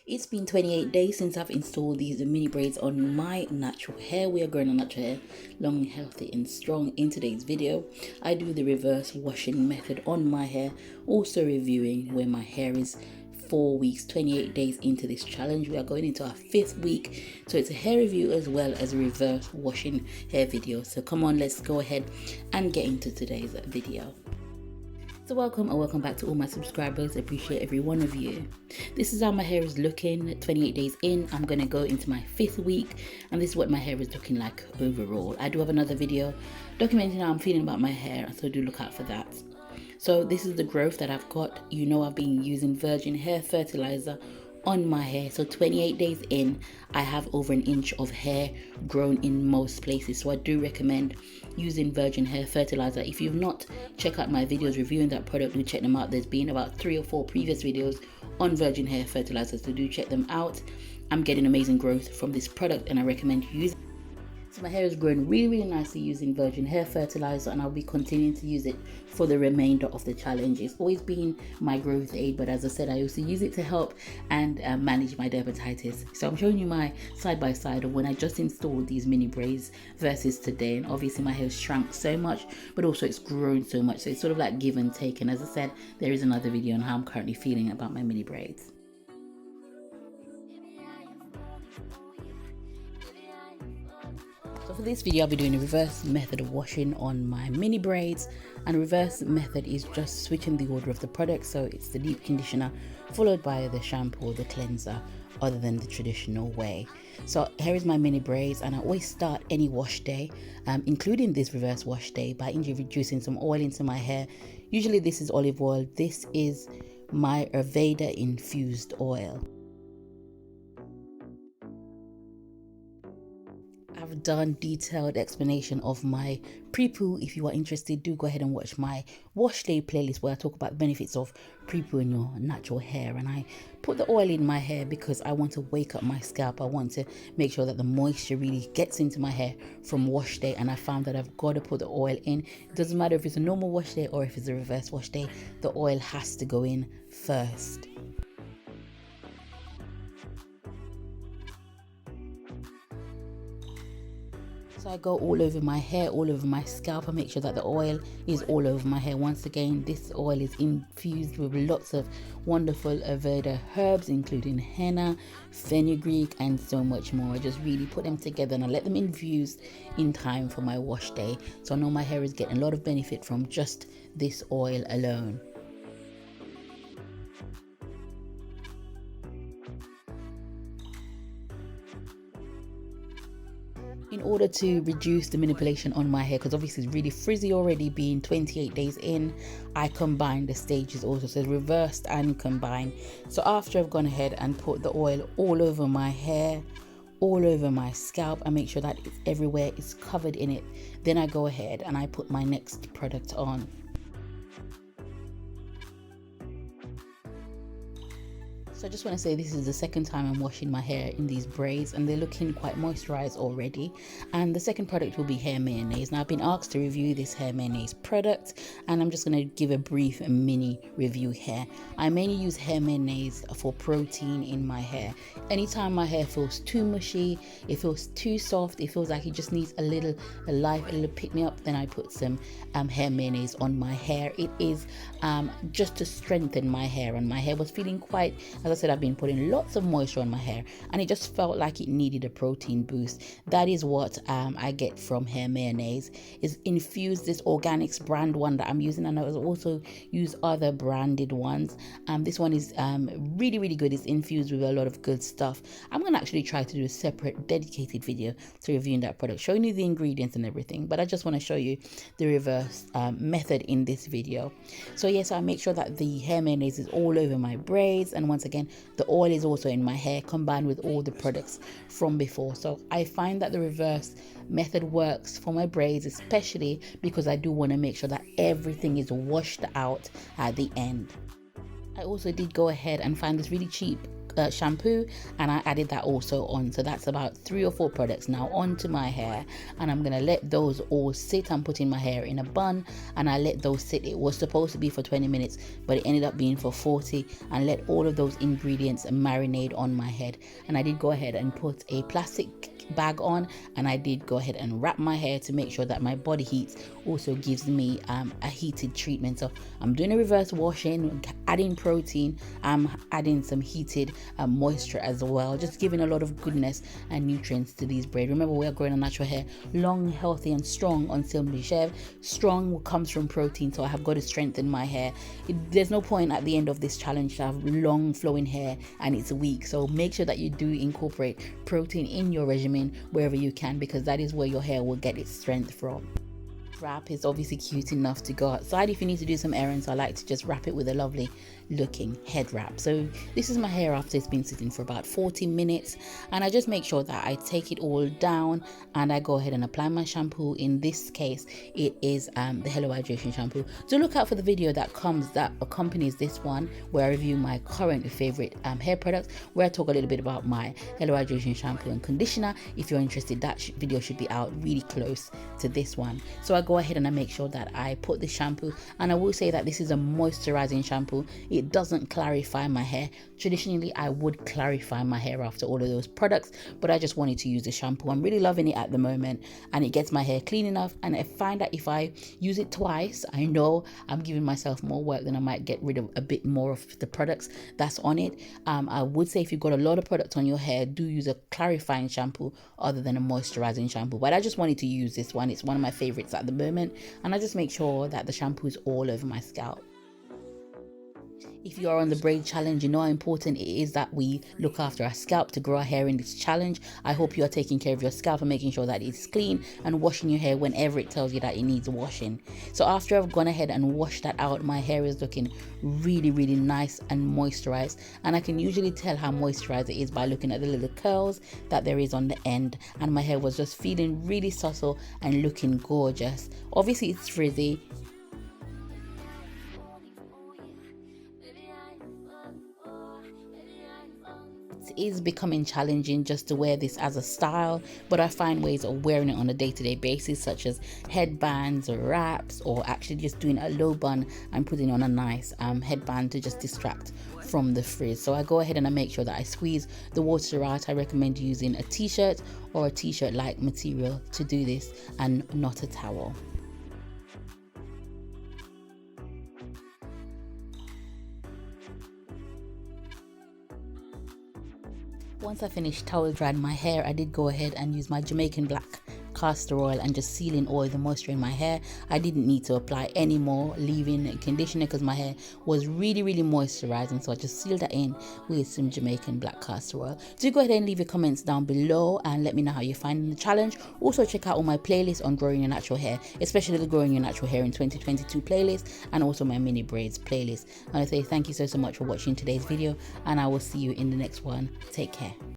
It's been 28 days since I've installed these mini braids on my natural hair. We are growing a natural hair, long, healthy and strong. In today's video, I do the reverse washing method on my hair, also reviewing where my hair is 4 weeks, 28 days into this challenge. We are going into our 5th week, so it's a hair review as well as a reverse washing hair video. So come on, let's go ahead and get into today's video. So welcome and welcome back to all my subscribers. I appreciate every one of you. This is how my hair is looking 28 days in. I'm going to go into my 5th week and this is what my hair is looking like overall. I do have another video documenting how I'm feeling about my hair, so do look out for that. So this is the growth that I've got. You know, I've been using virgin hair fertilizer on my hair. So 28 days in, I have over an inch of hair grown in most places. So I do recommend using virgin hair fertilizer. If you've not checked out my videos reviewing that product, do check them out. There's been about 3 or 4 previous videos on virgin hair fertilizer, so do check them out. I'm getting amazing growth from this product and I recommend using it. So my hair is growing really nicely using virgin hair fertilizer, and I'll be continuing to use it for the remainder of the challenge. It's always been my growth aid, but as I said, I also use it to help and manage my dermatitis. So I'm showing you my side by side of when I just installed these mini braids versus today, and obviously my hair shrunk so much, but also it's grown so much, so it's sort of like give and take. And as I said, there is another video on how I'm currently feeling about my mini braids. So for this video, I'll be doing a reverse method of washing on my mini braids, and reverse method is just switching the order of the product. So it's the deep conditioner followed by the shampoo or the cleanser, other than the traditional way. So here is my mini braids, and I always start any wash day, including this reverse wash day, by introducing some oil into my hair. Usually this is olive oil. This is my Ayurveda infused oil. I've done detailed explanation of my pre-poo. If you are interested, do go ahead and watch my Washday playlist where I talk about the benefits of pre-poo in your natural hair. And I put the oil in my hair because I want to wake up my scalp. I want to make sure that the moisture really gets into my hair from wash day, and I found that I've got to put the oil in. It doesn't matter if it's a normal wash day or if it's a reverse wash day, the oil has to go in first. So I go all over my hair, all over my scalp. I make sure that the oil is all over my hair. Once again, this oil is infused with lots of wonderful Ayurveda herbs, including henna, fenugreek, and so much more. I just really put them together and I let them infuse in time for my wash day. So I know my hair is getting a lot of benefit from just this oil alone. In order to reduce the manipulation on my hair, because obviously it's really frizzy already being 28 days in, I combine the stages also, so reversed and combined. So after I've gone ahead and put the oil all over my hair, all over my scalp, I make sure that it's everywhere, it's covered in it. Then I go ahead and I put my next product on. So I just want to say this is the second time I'm washing my hair in these braids, and they're looking quite moisturized already. And the second product will be hair mayonnaise. Now I've been asked to review this hair mayonnaise product, and I'm just going to give a brief mini review here. I mainly use hair mayonnaise for protein in my hair. Anytime my hair feels too mushy, it feels too soft, it feels like it just needs a little life, a little pick me up, then I put some hair mayonnaise on my hair. It is just to strengthen my hair, and my hair was feeling quite, as I said, I've been putting lots of moisture on my hair and it just felt like it needed a protein boost. That is what I get from hair mayonnaise. Is infused, this organics brand one that I'm using, and I also use other branded ones. This one is really good. It's infused with a lot of good stuff. I'm gonna actually try to do a separate dedicated video to reviewing that product, showing you the ingredients and everything, but I just want to show you the reverse method in this video. So yes, I make sure that the hair mayonnaise is all over my braids, and once again the oil is also in my hair combined with all the products from before. So I find that the reverse method works for my braids, especially because I do want to make sure that everything is washed out at the end. I also did go ahead and find this really cheap shampoo, and I added that also on. So that's about 3 or 4 products now onto my hair, and I'm gonna let those all sit. I'm putting my hair in a bun and I let those sit. It was supposed to be for 20 minutes, but it ended up being for 40, and let all of those ingredients marinate on my head. And I did go ahead and put a plastic bag on, and I did go ahead and wrap my hair to make sure that my body heat also gives me a heated treatment. So I'm doing a reverse washing, adding protein, I'm adding some heated moisture as well, just giving a lot of goodness and nutrients to these braids. Remember, we are growing a natural hair, long, healthy and strong on Simply Shev. Strong comes from protein, so I have got to strengthen my hair. There's no point at the end of this challenge to have long flowing hair and it's weak, so make sure that you do incorporate protein in your regimen wherever you can, because that is where your hair will get its strength from. Wrap is obviously cute enough to go outside if you need to do some errands. I like to just wrap it with a lovely looking head wrap. So this is my hair after it's been sitting for about 40 minutes, and I just make sure that I take it all down and I go ahead and apply my shampoo. In this case it is the Hello Hydration shampoo. So look out for the video that accompanies this one, where I review my current favorite hair products, where I talk a little bit about my Hello Hydration shampoo and conditioner. If you're interested, that video should be out really close to this one. So I go ahead and I make sure that I put the shampoo, and I will say that this is a moisturizing shampoo. It doesn't clarify my hair. Traditionally I would clarify my hair after all of those products, but I just wanted to use the shampoo. I'm really loving it at the moment, and it gets my hair clean enough, and I find that if I use it twice, I know I'm giving myself more work, then I might get rid of a bit more of the products that's on it. I would say if you've got a lot of products on your hair, do use a clarifying shampoo other than a moisturizing shampoo, but I just wanted to use this one. It's one of my favorites at the moment, and I just make sure that the shampoo is all over my scalp. If you are on the braid challenge, you know how important it is that we look after our scalp to grow our hair in this challenge. I hope you are taking care of your scalp and making sure that it's clean and washing your hair whenever it tells you that it needs washing. So after I've gone ahead and washed that out, my hair is looking really nice and moisturized, and I can usually tell how moisturized it is by looking at the little curls that there is on the end, and my hair was just feeling really subtle and looking gorgeous. Obviously it's frizzy. It is becoming challenging just to wear this as a style, but I find ways of wearing it on a day-to-day basis, such as headbands or wraps, or actually just doing a low bun and putting on a nice headband to just distract from the frizz. So I go ahead and I make sure that I squeeze the water out. I recommend using a t-shirt or a t-shirt like material to do this, and not a towel. Once I finished towel drying my hair, I did go ahead and use my Jamaican black castor oil and just sealing oil the moisture in my hair. I didn't need to apply any more leave-in conditioner because my hair was really moisturizing, so I just sealed that in with some Jamaican black castor oil. So go ahead and leave your comments down below and let me know how you're finding the challenge. Also check out all my playlists on growing your natural hair, especially the growing your natural hair in 2022 playlist, and also my mini braids playlist. And I say thank you so much for watching today's video, and I will see you in the next one. Take care.